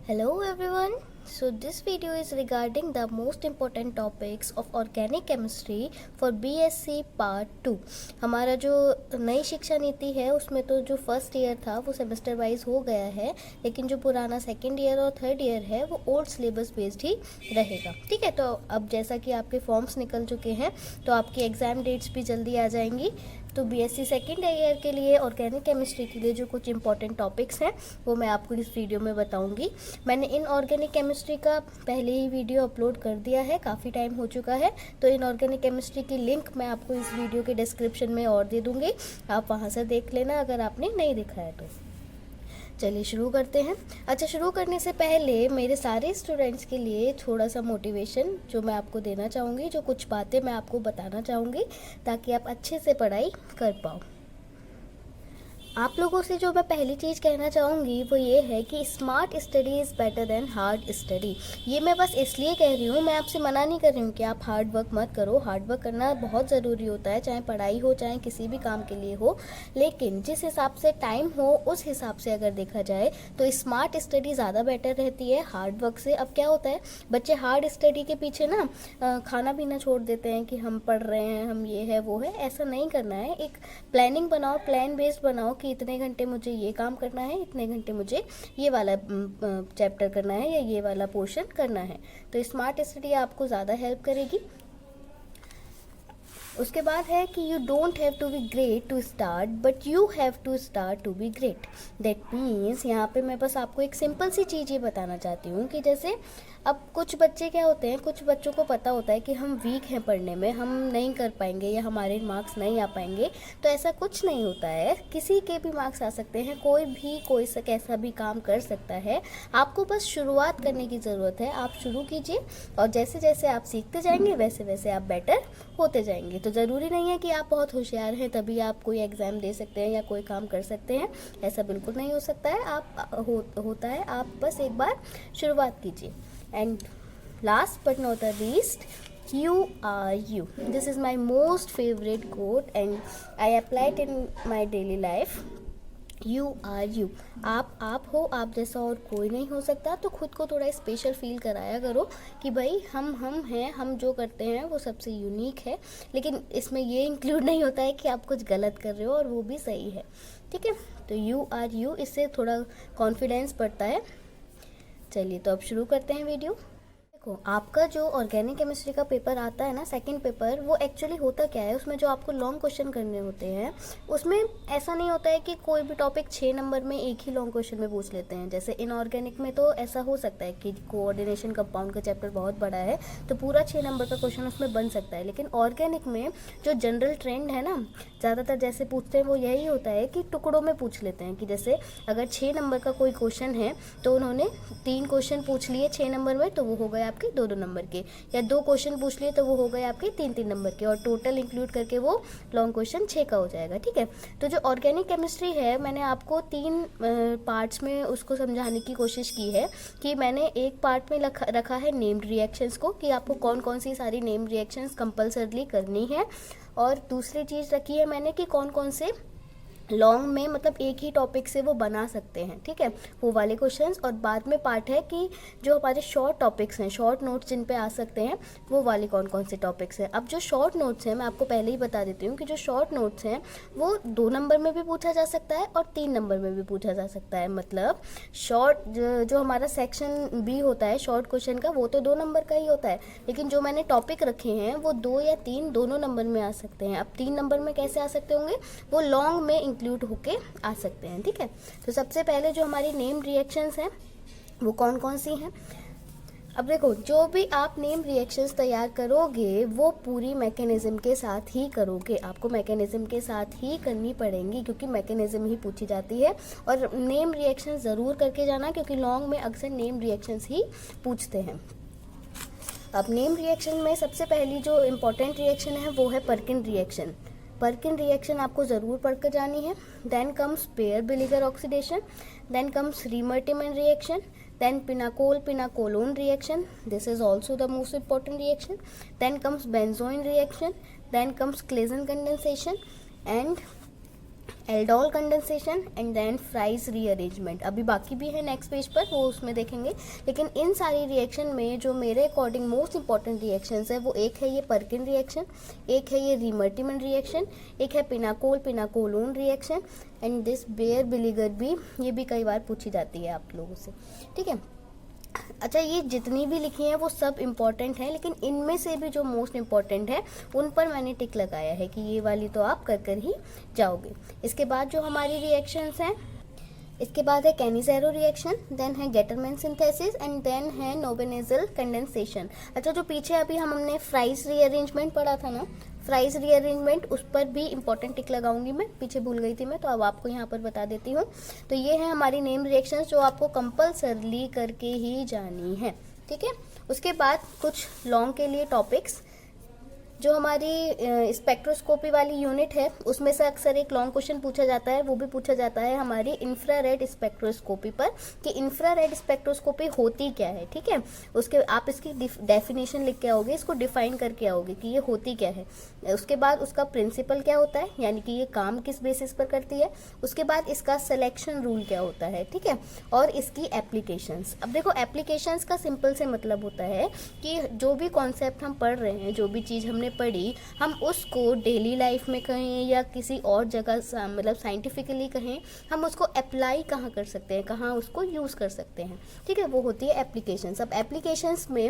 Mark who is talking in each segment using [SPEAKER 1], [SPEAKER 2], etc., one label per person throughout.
[SPEAKER 1] Hello everyone. So this video is regarding the most important topics of organic chemistry for BSc Part 2. हमारा जो नई शिक्षा नीति है उसमें तो जो फर्स्ट ईयर था वो सेमेस्टर वाइज हो गया है, लेकिन जो पुराना सेकेंड ईयर और थर्ड ईयर है वो ओल्ड सिलेबस बेस्ड ही रहेगा। ठीक है, तो अब जैसा कि आपके फॉर्म्स निकल चुके हैं तो आपकी एग्ज़ाम डेट्स भी जल्दी आ जाएंगी। तो बीएससी सेकेंड ईयर के लिए ऑर्गेनिक केमिस्ट्री के लिए जो कुछ इंपॉर्टेंट टॉपिक्स हैं वो मैं आपको इस वीडियो में बताऊंगी। मैंने इनऑर्गेनिक केमिस्ट्री का पहले ही वीडियो अपलोड कर दिया है, काफ़ी टाइम हो चुका है, तो इनऑर्गेनिक केमिस्ट्री की लिंक मैं आपको इस वीडियो के डिस्क्रिप्शन में और दे दूँगी, आप वहाँ से देख लेना अगर आपने नहीं देखा है तो। चलिए शुरू करते हैं। अच्छा, शुरू करने से पहले मेरे सारे स्टूडेंट्स के लिए थोड़ा सा मोटिवेशन जो मैं आपको देना चाहूँगी, जो कुछ बातें मैं आपको बताना चाहूँगी ताकि आप अच्छे से पढ़ाई कर पाओ। आप लोगों से जो मैं पहली चीज़ कहना चाहूँगी वो ये है कि smart study is better than hard study. ये मैं बस इसलिए कह रही हूँ, मैं आपसे मना नहीं कर रही हूँ कि आप हार्ड वर्क मत करो। हार्ड वर्क करना बहुत ज़रूरी होता है, चाहे पढ़ाई हो चाहे किसी भी काम के लिए हो, लेकिन जिस हिसाब से टाइम हो उस हिसाब से अगर देखा जाए तो स्मार्ट स्टडी ज़्यादा बेटर रहती है हार्ड वर्क से। अब क्या होता है, बच्चे हार्ड स्टडी के पीछे ना खाना पीना छोड़ देते हैं कि हम पढ़ रहे हैं, हम ये है वो है। ऐसा नहीं करना है, एक प्लानिंग बनाओ, प्लान बेस्ड बनाओ कि इतने घंटे मुझे ये काम करना है, इतने घंटे मुझे ये वाला चैप्टर करना है या ये वाला पोर्शन करना है। तो स्मार्ट स्टडी आपको ज़्यादा हेल्प करेगी। उसके बाद है कि you don't have to be great to start but you have to start to be great. That means यहाँ पे मैं बस आपको एक सिंपल सी चीज़ ये बताना चाहती हूँ कि जैसे अब कुछ बच्चे क्या होते हैं, कुछ बच्चों को पता होता है कि हम वीक हैं पढ़ने में, हम नहीं कर पाएंगे या हमारे मार्क्स नहीं आ पाएंगे। तो ऐसा कुछ नहीं होता है, किसी के भी मार्क्स आ सकते हैं, कोई भी कोई कैसा भी काम कर सकता है। आपको बस शुरुआत करने की ज़रूरत है, आप शुरू कीजिए और जैसे जैसे आप सीखते जाएंगे वैसे वैसे आप बेटर होते जाएंगे। तो ज़रूरी नहीं है कि आप बहुत होशियार हैं तभी आप कोई एग्ज़ाम दे सकते हैं या कोई काम कर सकते हैं, ऐसा बिल्कुल नहीं हो सकता है। होता है, आप बस एक बार शुरुआत कीजिए। And last but not the least, you are you. This is my most favorite quote and I apply it in my daily life. You are you. आप हो, आप जैसा और कोई नहीं हो सकता। तो खुद को थोड़ा स्पेशल फील कराया करो कि भाई हम हैं, हम जो करते हैं वो सबसे यूनिक है। लेकिन इसमें ये इंक्लूड नहीं होता है कि आप कुछ गलत कर रहे हो और वो भी सही है। ठीक है, तो यू आर यू, इससे थोड़ा कॉन्फिडेंस बढ़ता है। चलिए तो अब शुरू करते हैं वीडियो। देखो, आपका जो ऑर्गेनिक केमिस्ट्री का पेपर आता है ना, सेकंड पेपर, वो एक्चुअली होता क्या है, उसमें जो आपको लॉन्ग क्वेश्चन करने होते हैं उसमें ऐसा नहीं होता है कि कोई भी टॉपिक 6 नंबर में एक ही लॉन्ग क्वेश्चन में पूछ लेते हैं। जैसे इनऑर्गेनिक में तो ऐसा हो सकता है कि कोऑर्डिनेशन कंपाउंड का चैप्टर बहुत बड़ा है तो पूरा 6 नंबर का क्वेश्चन उसमें बन सकता है। लेकिन ऑर्गेनिक में जो जनरल ट्रेंड है ना, ज़्यादातर जैसे पूछते हैं वो यही होता है कि टुकड़ों में पूछ लेते हैं कि जैसे अगर 6 नंबर का कोई क्वेश्चन है तो उन्होंने 3 क्वेश्चन पूछ लिए 6 नंबर में, तो वो हो गए आपके 2-2 नंबर के, या 2 क्वेश्चन पूछ लिए तो वो हो गए आपके 3-3 नंबर के, और टोटल इंक्लूड करके वो लॉन्ग क्वेश्चन 6 का हो जाएगा। ठीक है, तो जो ऑर्गेनिक केमिस्ट्री है मैंने आपको 3 पार्ट्स में उसको समझाने की कोशिश की है। कि मैंने एक पार्ट में रखा है नेम्ड रिएक्शंस को, कि आपको कौन कौन सी सारी नेम्ड रिएक्शंस कंपल्सरली करनी है, और दूसरी चीज़ रखी है मैंने कि कौन कौन से लॉन्ग में मतलब एक ही टॉपिक से वो बना सकते हैं। ठीक है, वो वाले क्वेश्चंस। और बाद में पार्ट है कि जो हमारे शॉर्ट टॉपिक्स हैं, शॉर्ट नोट्स जिन पे आ सकते हैं, वो वाले कौन कौन से टॉपिक्स हैं। अब जो शॉर्ट नोट्स हैं मैं आपको पहले ही बता देती हूँ कि जो शॉर्ट नोट्स हैं वो 2 नंबर में भी पूछा जा सकता है और 3 नंबर में भी पूछा जा सकता है। मतलब शॉर्ट जो हमारा सेक्शन बी होता है शॉर्ट क्वेश्चन का, वो तो 2 नंबर का ही होता है, लेकिन जो मैंने टॉपिक रखे हैं वो 2 या 3 दोनों नंबर में आ सकते हैं। अब 3 नंबर में कैसे आ सकते होंगे, वो लॉन्ग में इंक्लूड होके आ सकते हैं। ठीक है, तो सबसे पहले जो हमारी नेम रिएक्शंस हैं वो कौन कौन सी हैं। अब देखो, जो भी आप नेम रिएक्शंस तैयार करोगे वो पूरी मैकेनिज्म के साथ ही करोगे, आपको मैकेनिज्म के साथ ही करनी पड़ेंगी क्योंकि मैकेनिज्म ही पूछी जाती है। और नेम रिएक्शंस ज़रूर करके जाना क्योंकि लॉन्ग में अक्सर नेम रिएक्शंस ही पूछते हैं। अब नेम रिएक्शन में सबसे पहली जो इम्पोर्टेंट रिएक्शन है वो है पर्किन रिएक्शन। पर्किन रिएक्शन आपको ज़रूर पढ़ कर जानी है। Then comes Baeyer Villiger oxidation, then comes Reimer रिएक्शन, then pinacol-pinacolone reaction, this is also the most important reaction, then comes benzoin reaction, then comes Claisen condensation, and aldol condensation and then Fries rearrangement. अभी बाकी भी है next page पर, वो उसमें देखेंगे। लेकिन इन सारी रिएक्शन में जो मेरे अकॉर्डिंग मोस्ट इंपॉर्टेंट रिएक्शंस है वो एक है ये पर्किन रिएक्शन, एक है ये रिमर्टिमन रिएक्शन, एक है pinacol pinacolone reaction and this Baeyer Villiger भी, ये भी कई बार पूछी जाती है आप लोगों से, ठीक है। अच्छा, ये जितनी भी लिखी हैं वो सब इम्पॉर्टेंट हैं, लेकिन इनमें से भी जो मोस्ट इम्पॉर्टेंट है उन पर मैंने टिक लगाया है कि ये वाली तो आप कर कर ही जाओगे। इसके बाद जो हमारी रिएक्शंस हैं, इसके बाद है कैनिसेरो रिएक्शन, देन है गेटरमैन सिंथेसिस एंड देन है नोवेनेजल कंडेंसेशन। अच्छा, जो पीछे अभी हमने फ्राइज रीअरेंजमेंट पढ़ा था ना, फ्राइज रीअरेंजमेंट, उस पर भी इंपॉर्टेंट टिक लगाऊंगी मैं, पीछे भूल गई थी मैं, तो अब आपको यहाँ पर बता देती हूँ। तो ये है हमारी नेम रिएक्शंस जो आपको कंपल्सरली करके ही जानी है, ठीक है। उसके बाद कुछ लॉन्ग के लिए टॉपिक्स, जो हमारी स्पेक्ट्रोस्कोपी वाली यूनिट है उसमें से अक्सर एक लॉन्ग क्वेश्चन पूछा जाता है, वो भी पूछा जाता है हमारी इंफ्रारेड स्पेक्ट्रोस्कोपी पर कि इंफ्रारेड स्पेक्ट्रोस्कोपी होती क्या है, ठीक है। उसके आप इसकी डेफिनेशन लिख के आओगे, इसको डिफाइन करके आओगे कि ये होती क्या है। उसके बाद उसका प्रिंसिपल क्या होता है, यानी कि ये काम किस बेसिस पर करती है। उसके बाद इसका सिलेक्शन रूल क्या होता है, ठीक है, और इसकी एप्लीकेशंस। अब देखो, एप्लीकेशंस का सिंपल से मतलब होता है कि जो भी कॉन्सेप्ट हम पढ़ रहे हैं, जो भी चीज़ हमने पढ़ी, हम उसको डेली लाइफ में कहें या किसी और जगह मतलब साइंटिफिकली कहें, हम उसको अप्लाई कहाँ कर सकते हैं, कहाँ उसको यूज़ कर सकते हैं, ठीक है, वो होती है एप्लीकेशंस। अब एप्लीकेशंस में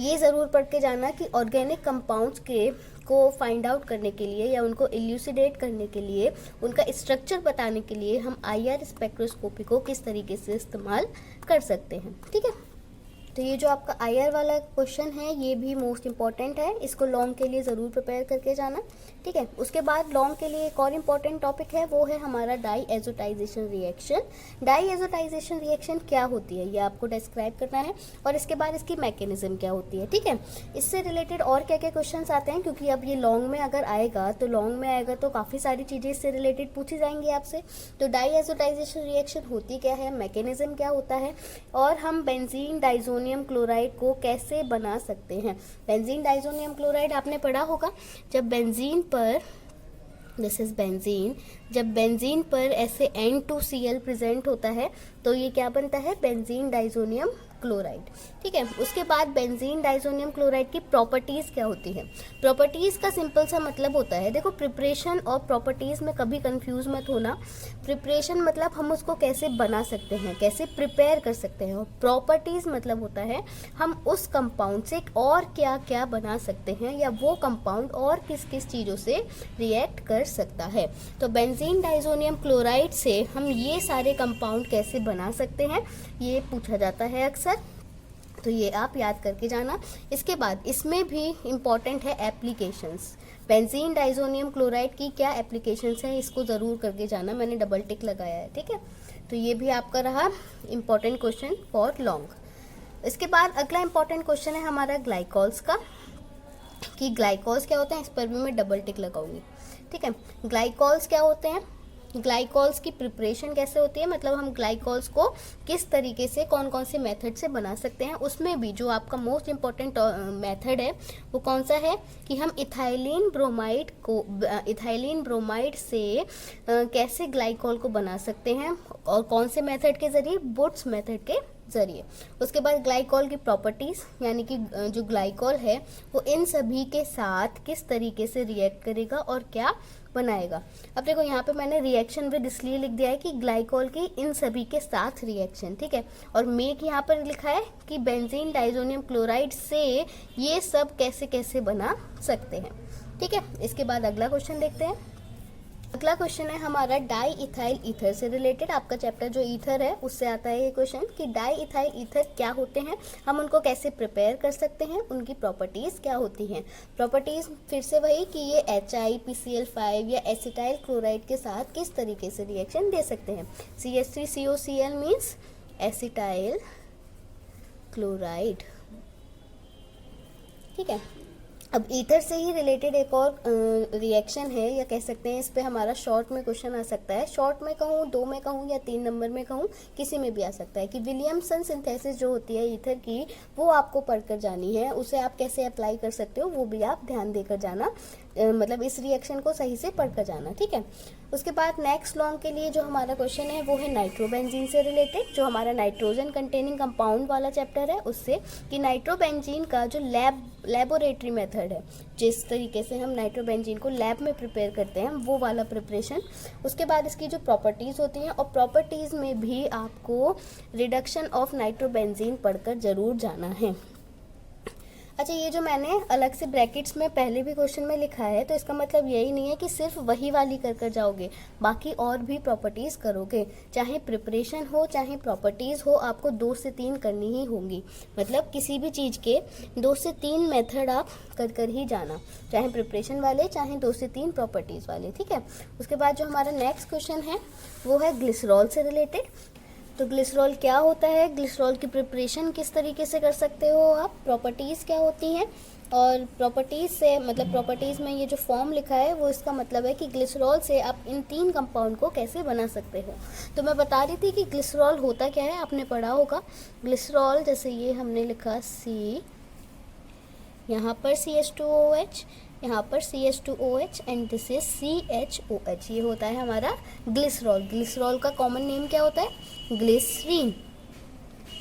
[SPEAKER 1] ये ज़रूर पढ़ के जाना कि ऑर्गेनिक कंपाउंड्स के को फाइंड आउट करने के लिए या उनको इल्यूसिडेट करने के लिए, उनका स्ट्रक्चर बताने के लिए हम IR स्पेक्ट्रोस्कोपी को किस तरीके से इस्तेमाल कर सकते हैं, ठीक है। तो ये जो आपका IR वाला क्वेश्चन है ये भी मोस्ट इंपॉर्टेंट है, इसको लॉन्ग के लिए ज़रूर प्रिपेयर करके जाना, ठीक है। उसके बाद लॉन्ग के लिए एक और इम्पॉर्टेंट टॉपिक है, वो है हमारा diazotization reaction. Diazotization reaction क्या होती है ये आपको डिस्क्राइब करना है, और इसके बाद इसकी मैकेनिज्म क्या होती है, ठीक है। इससे रिलेटेड और क्या क्या क्वेश्चन आते हैं, क्योंकि अब ये लॉन्ग में अगर आएगा तो काफ़ी सारी चीज़ें इससे रिलेटेड पूछी जाएंगी आपसे। तो डाई एजोटाइजेशन रिएक्शन होती क्या है, मैकेनिज्म क्या होता है, और हम बेंजीन डाइजोनियम क्लोराइड को कैसे बना सकते हैं। बेंजीन डाइजोनियम क्लोराइड आपने पढ़ा होगा, जब बेंजीन पर, दिस इज बेंजीन, जब बेंजीन पर ऐसे N2Cl प्रेजेंट होता है तो ये क्या बनता है, बेंजीन डाइजोनियम क्लोराइड, ठीक है। उसके बाद बेंजीन डाइजोनियम क्लोराइड की प्रॉपर्टीज क्या होती है। प्रॉपर्टीज का सिंपल सा मतलब होता है, देखो प्रिपरेशन और प्रॉपर्टीज में कभी कंफ्यूज मत होना। प्रिपरेशन मतलब हम उसको कैसे बना सकते हैं, कैसे प्रिपेयर कर सकते हैं, और प्रॉपर्टीज मतलब होता है हम उस कंपाउंड से और क्या क्या बना सकते हैं, या वो कंपाउंड और किस किस चीज़ों से रिएक्ट कर सकता है। तो बेंजीन डाइजोनियम क्लोराइड से हम ये सारे कंपाउंड कैसे बना सकते हैं, ये पूछा जाता है अक्सर, तो ये आप याद करके जाना। इसके बाद इसमें भी इम्पॉर्टेंट है एप्लीकेशंस। बेंजीन डाइजोनियम क्लोराइड की क्या एप्लीकेशंस हैं, इसको ज़रूर करके जाना, मैंने डबल टिक लगाया है, ठीक है। तो ये भी आपका रहा इम्पॉर्टेंट क्वेश्चन फॉर लॉन्ग। इसके बाद अगला इम्पॉर्टेंट क्वेश्चन है हमारा ग्लाइकॉल्स का, कि ग्लाइकॉल्स क्या होते हैं, इस पर भी मैं डबल टिक लगाऊंगी, ठीक है। ग्लाइकॉल्स क्या होते हैं, ग्लाइकॉल्स की प्रिपरेशन कैसे होती है, मतलब हम ग्लाइकॉल्स को किस तरीके से कौन कौन से मेथड से बना सकते हैं। उसमें भी जो आपका मोस्ट इम्पॉर्टेंट मेथड है वो कौन सा है कि हम इथाइलिन ब्रोमाइड से कैसे ग्लाइकॉल को बना सकते हैं, और कौन से मेथड के ज़रिए, बुट्स मेथड के ज़रिए। उसके बाद ग्लाइकॉल की प्रॉपर्टीज़, यानी कि जो ग्लाइकॉल है वो इन सभी के साथ किस तरीके से रिएक्ट करेगा और क्या बनाएगा। अब देखो यहाँ पे मैंने रिएक्शन विद इसलिए लिख दिया है कि ग्लाइकॉल की इन सभी के साथ रिएक्शन, ठीक है, और मेक यहाँ पर लिखा है कि बेंजीन डाइजोनियम क्लोराइड से ये सब कैसे कैसे बना सकते हैं, ठीक है। इसके बाद अगला क्वेश्चन देखते हैं। अगला क्वेश्चन है हमारा डाई इथाइल ईथर से रिलेटेड, आपका चैप्टर जो ईथर है उससे आता है ये क्वेश्चन कि डाई इथाइल ईथर क्या होते हैं, हम उनको कैसे प्रिपेयर कर सकते हैं, उनकी प्रॉपर्टीज़ क्या होती हैं। प्रॉपर्टीज़ फिर से वही कि ये HIPCl5 या एसिटाइल क्लोराइड के साथ किस तरीके से रिएक्शन दे सकते हैं। CH3COCl मीन्स एसिटाइल क्लोराइड, ठीक है। अब ईथर से ही रिलेटेड एक और रिएक्शन है, या कह सकते हैं इस पे हमारा शॉर्ट में क्वेश्चन आ सकता है। शॉर्ट में कहूँ, 2 में कहूँ, या 3 नंबर में कहूँ, किसी में भी आ सकता है कि विलियमसन सिंथेसिस जो होती है ईथर की, वो आपको पढ़कर जानी है, उसे आप कैसे अप्लाई कर सकते हो वो भी आप ध्यान देकर जाना। मतलब इस रिएक्शन को सही से पढ़कर जाना, ठीक है। उसके बाद नेक्स्ट लॉन्ग के लिए जो हमारा क्वेश्चन है वो है नाइट्रोबेंजीन से रिलेटेड, जो हमारा नाइट्रोजन कंटेनिंग कंपाउंड वाला चैप्टर है उससे, कि नाइट्रोबेंजीन का जो लेबोरेटरी मेथड है, जिस तरीके से हम नाइट्रोबेंजीन को लैब में प्रिपेयर करते हैं वो वाला प्रिपरेशन। उसके बाद इसकी जो प्रॉपर्टीज़ होती हैं, और प्रॉपर्टीज़ में भी आपको रिडक्शन ऑफ नाइट्रोबेंजीन पढ़कर ज़रूर जाना है। अच्छा, ये जो मैंने अलग से ब्रैकेट्स में पहले भी क्वेश्चन में लिखा है, तो इसका मतलब यही नहीं है कि सिर्फ वही वाली कर जाओगे, बाकी और भी प्रॉपर्टीज़ करोगे। चाहे प्रिपरेशन हो चाहे प्रॉपर्टीज़ हो, आपको 2 से 3 करनी ही होंगी। मतलब किसी भी चीज़ के 2 से 3 मेथड आप कर ही जाना, चाहे प्रिपरेशन वाले चाहे 2 से 3 प्रॉपर्टीज़ वाले, ठीक है। उसके बाद जो हमारा नेक्स्ट क्वेश्चन है वो है ग्लिसरॉल से रिलेटेड। तो ग्लिसरॉल क्या होता है, ग्लिसरॉल की प्रिपरेशन किस तरीके से कर सकते हो आप, प्रॉपर्टीज़ क्या होती हैं, और प्रॉपर्टीज़ से मतलब प्रॉपर्टीज़ में ये जो फॉर्म लिखा है वो इसका मतलब है कि ग्लिसरॉल से आप इन 3 कंपाउंड को कैसे बना सकते हो। तो मैं बता रही थी कि ग्लिसरॉल होता क्या है, आपने पढ़ा होगा। ग्लिसरॉल जैसे ये हमने लिखा C, यहाँ पर CH2OH, यहाँ पर CH2OH and this is CHOH, ये होता है हमारा ग्लिसरॉल। ग्लिसरॉल का कॉमन नेम क्या होता है, ग्लिसरीन,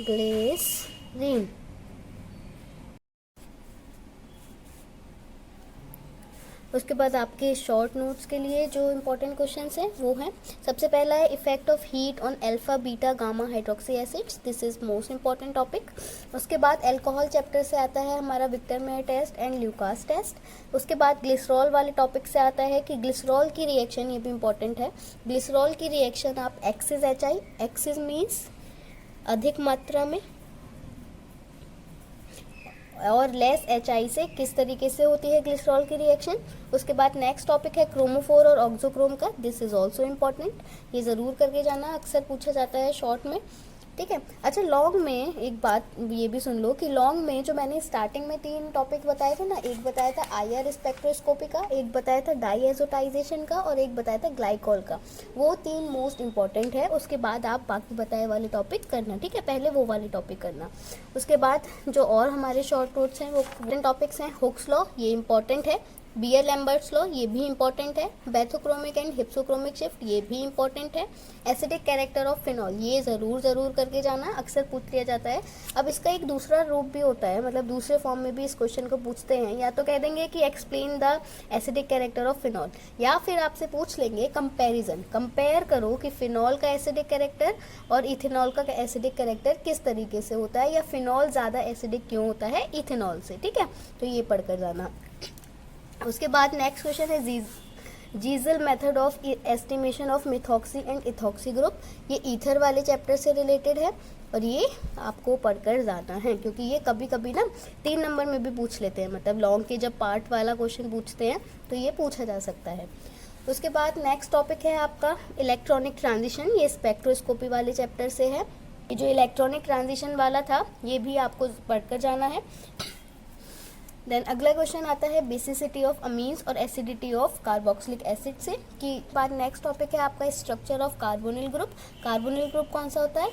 [SPEAKER 1] ग्लिसरीन। उसके बाद आपके शॉर्ट नोट्स के लिए जो इम्पोर्टेंट क्वेश्चंस हैं वो हैं, सबसे पहला है effect of heat on alpha beta gamma hydroxy acids, this is most important topic. उसके बाद अल्कोहल चैप्टर से आता है हमारा Victor Meyer test and Lucas test. उसके बाद ग्लिसरॉल वाले टॉपिक से आता है कि ग्लिसरॉल की रिएक्शन, ये भी इंपॉर्टेंट है, ग्लिसरॉल की रिएक्शन आप एक्सिस HI, एक्सिस मीन्स अधिक मात्रा में, और लेस HI से किस तरीके से होती है ग्लिसरॉल की रिएक्शन। उसके बाद नेक्स्ट टॉपिक है क्रोमोफोर और ऑक्सोक्रोम का, दिस इज ऑल्सो इम्पॉर्टेंट, ये ज़रूर करके जाना, अक्सर पूछा जाता है शॉर्ट में, ठीक है। अच्छा, लॉन्ग में एक बात ये भी सुन लो कि लॉन्ग में जो मैंने स्टार्टिंग में 3 टॉपिक बताए थे ना, एक बताया था IR स्पेक्ट्रोस्कोपी का, एक बताया था डाईएजोटाइजेशन का, और एक बताया था ग्लाइकॉल का, वो 3 मोस्ट इंपॉर्टेंट है। उसके बाद आप बाकी बताए वाले टॉपिक करना, ठीक है, पहले वो वाले टॉपिक करना। उसके बाद जो और हमारे शॉर्ट नोट्स हैं वो टॉपिक्स हैं, हुक्स लॉ, ये इंपॉर्टेंट है, बियर लैम्बर्ट्स लॉ, ये भी इंपॉर्टेंट है, बेथोक्रोमिक एंड हिप्सोक्रोमिक शिफ्ट, ये भी इंपॉर्टेंट है, एसिडिक कैरेक्टर ऑफ फिनॉल, ये ज़रूर करके जाना, अक्सर पूछ लिया जाता है। अब इसका एक दूसरा रूप भी होता है, मतलब दूसरे फॉर्म में भी इस क्वेश्चन को पूछते हैं, या तो कह देंगे कि explain the acidic character of phenol, या फिर आपसे पूछ लेंगे कंपैरिजन, कंपेयर करो कि फिनॉल का एसिडिक कैरेक्टर और इथेनॉल का एसिडिक कैरेक्टर किस तरीके से होता है, या फिनॉल ज़्यादा एसिडिक क्यों होता है इथेनॉल से, ठीक है, तो ये पढ़कर जाना। उसके बाद नेक्स्ट क्वेश्चन है Zeisel method of estimation of methoxy and ethoxy group, ये ईथर वाले चैप्टर से रिलेटेड है, और ये आपको पढ़कर जाना है, क्योंकि ये कभी कभी ना 3 नंबर में भी पूछ लेते हैं, मतलब लॉन्ग के जब पार्ट वाला क्वेश्चन पूछते हैं तो ये पूछा जा सकता है। उसके बाद नेक्स्ट टॉपिक है आपका इलेक्ट्रॉनिक ट्रांजिशन, ये स्पेक्ट्रोस्कोपी वाले चैप्टर से है। ये जो इलेक्ट्रॉनिक ट्रांजिशन वाला था ये भी आपको पढ़कर जाना है। देन अगला क्वेश्चन आता है बेसिसिटी ऑफ अमीन्स और एसिडिटी ऑफ कार्बोक्सिलिक एसिड से, कि बाद नेक्स्ट टॉपिक है आपका structure of carbonyl group. Carbonyl group कौन सा होता है,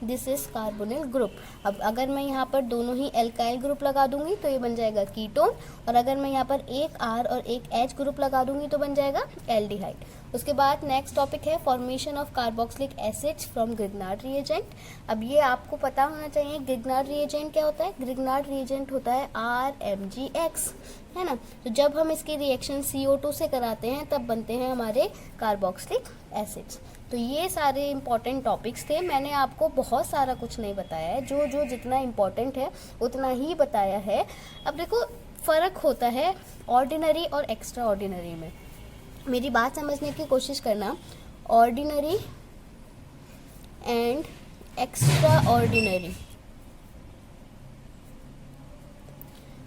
[SPEAKER 1] दिस इज कार्बोनिल ग्रुप। अब अगर मैं यहाँ पर दोनों ही एल्काइल ग्रुप लगा दूंगी तो ये बन जाएगा कीटोन, और अगर मैं यहाँ पर एक R और एक H ग्रुप लगा दूंगी तो बन जाएगा एल्डिहाइड। उसके बाद नेक्स्ट टॉपिक है formation of carboxylic acids from Grignard reagent. अब ये आपको पता होना चाहिए ग्रिग्नार्ड रिएजेंट क्या होता है, ग्रिग्नार्ड रिएजेंट होता है RMgX, है ना। तो जब हम इसकी रिएक्शन CO2 से कराते हैं तब बनते हैं हमारे कार्बोक्सिलिक एसिड्स। तो ये सारे इंपॉर्टेंट टॉपिक्स थे, मैंने आपको बहुत सारा कुछ नहीं बताया है, जो जितना इम्पोर्टेंट है उतना ही बताया है। अब देखो फ़र्क होता है ऑर्डिनरी और एक्स्ट्रा ऑर्डिनरी में, मेरी बात समझने की कोशिश करना, ऑर्डिनरी एंड एक्स्ट्रा ऑर्डिनरी।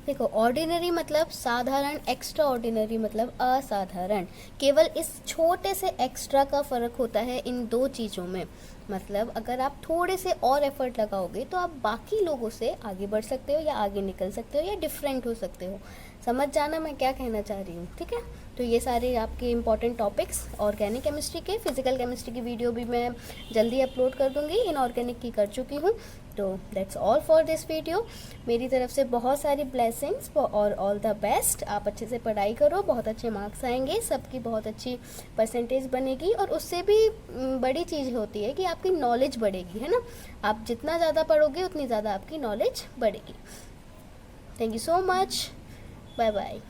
[SPEAKER 1] देखो ऑर्डिनरी मतलब साधारण, एक्स्ट्रा ऑर्डिनरी मतलब असाधारण, केवल इस छोटे से एक्स्ट्रा का फ़र्क होता है इन 2 चीज़ों में। मतलब अगर आप थोड़े से और एफर्ट लगाओगे तो आप बाकी लोगों से आगे बढ़ सकते हो, या आगे निकल सकते हो, या डिफरेंट हो सकते हो। समझ जाना मैं क्या कहना चाह रही हूँ, ठीक है। तो ये सारे आपके इंपॉर्टेंट टॉपिक्स, ऑर्गेनिक केमिस्ट्री के, फिजिकल केमिस्ट्री की वीडियो भी मैं जल्दी अपलोड कर दूँगी, इनऑर्गेनिक की कर चुकी हूँ। तो that's all for this video. मेरी तरफ से बहुत सारी ब्लेसिंग्स और ऑल द बेस्ट। आप अच्छे से पढ़ाई करो, बहुत अच्छे मार्क्स आएंगे, सबकी बहुत अच्छी परसेंटेज बनेगी, और उससे भी बड़ी चीज़ होती है कि आपकी नॉलेज बढ़ेगी, है ना। आप जितना ज़्यादा पढ़ोगे उतनी ज़्यादा आपकी नॉलेज बढ़ेगी। Thank you so much, bye bye.